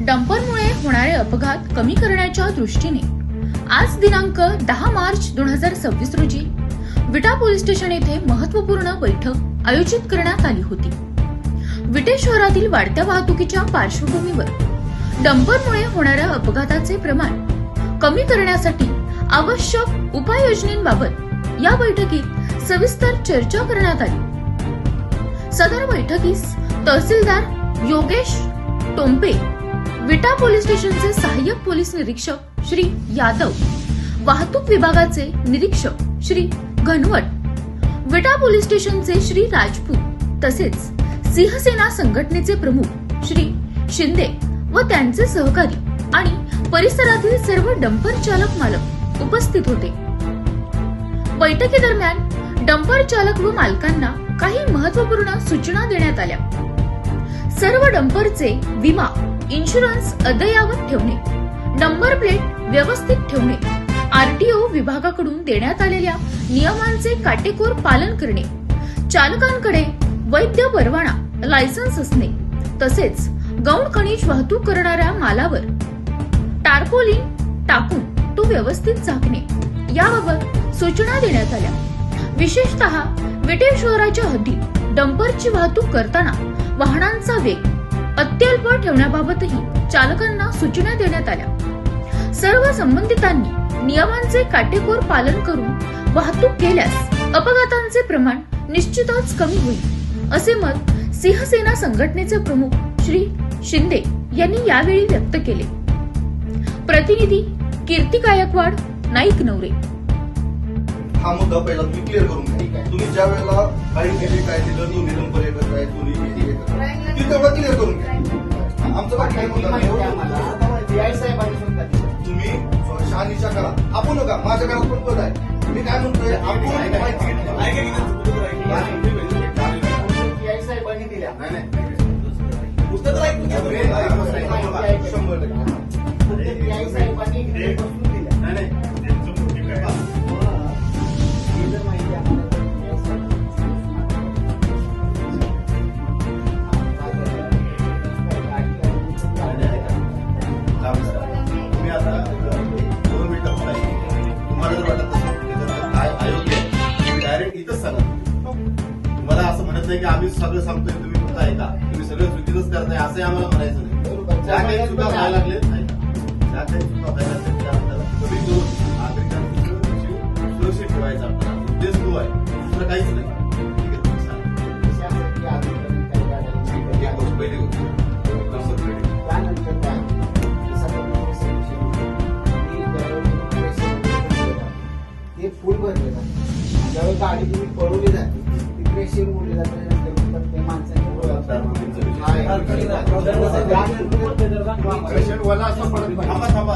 डंपरमुळे होणारे अपघात कमी करण्याच्या दृष्टीने आज दिनांक 10 मार्च 2026 रोजी विटा पोलीस स्टेशन येथे महत्त्वपूर्ण बैठक आयोजित करण्यात आली होती। विटे शहरातील वाढत्या वाहतुकीच्या पार्श्वभूमीवर डंपरमुळे होणाऱ्या अपघाताचे प्रमाण कमी करण्यासाठी आवश्यक उपाययोजनांबाबत या बैठकीत सविस्तर चर्चा करण्यात आली। सदर बैठकीस तहसीलदार योगेश टोंपे, विटा पोलीस स्टेशनचे सहाय्यक पोलीस निरीक्षक श्री यादव, वाहतूक विभागाचे निरीक्षक श्री घनवट, विटा पोलीस स्टेशनचे श्री राजपूत तसेच सिंहसेना संघटनेचे प्रमुख श्री शिंदे व त्यांचे सहकारी आणि परिसरातील सर्व डंपर चालक मालक उपस्थित होते। बैठकीदरम्यान डंपर चालक व मालकांना काही महत्त्वपूर्ण सूचना देण्यात आल्या। सर्व डंपरचे विमा इन्शुरन्स अद्ययावत ठेवणे, नंबर प्लेट व्यवस्थित ठेवणे, आरटीओ विभागाकडून देण्यात आलेल्या नियमांचे काटेकोर पालन करणे, चालकांकडे वैध परवाना लायसन्स असणे तसेच गौण खनिज वाहतूक करणाऱ्या मालावर टार्पोलिन टाकून तो व्यवस्थित झाकणे याबाबत सूचना देण्यात आल्या। विशेषतः विटे शहराच्या हद्दीत डंपरची वाहतूक करताना वाहनांचा वेग अत्यल्प ठेवण्याबाबतही चालकांना सूचना देण्यात आल्या। सर्व संबंधितांनी नियमांचे काटेकोर पालन करून वाहतूक केल्यास अपघातांचे प्रमाण निश्चितच कमी होईल, असे मत सिंहसेना संघटनेचे प्रमुख श्री शिंदे यांनी यावेळी व्यक्त केले। प्रतिनिधी कीर्ती गायकवाड, नाईक नवरे। हा मुद्दा पहिला तुम्ही क्लिअर करून घ्या। तुम्ही ज्या वेळेला काही काय दिलं दोन्ही नंबर एकच आहे, दोन्ही ती तेवढं क्लिअर करून घ्या। आमचं बाकी काही मुद्दा नाही। तुम्ही शहानिशा करा, आपण नका। माझ्या घरात पण पद आहे। मी काय म्हणतोय, आपण मला असं म्हणत नाही की आम्ही सगळं सांगतोय तुम्ही फक्त ऐका, तुम्ही सगळं चुकीचंच करताय असं आम्हाला म्हणायचं नाही। ज्या काही सुद्धा व्हायला लागले, ज्या काही सुद्धा व्हायला लागले त्या आपल्याला कमी करून नागरिकांचं जीव सुरक्षित ठेवायचा आपला उद्देश तो आहे, दुसरं काहीच नाही। एक गोष्ट पहिली होती फुल भरलेला ज्यावेळी गाडी तुम्ही पळवली जाते ती प्रेशर उडली जाते, ते माणसांनी पेशंट वाला असं पडत नाही। थांबा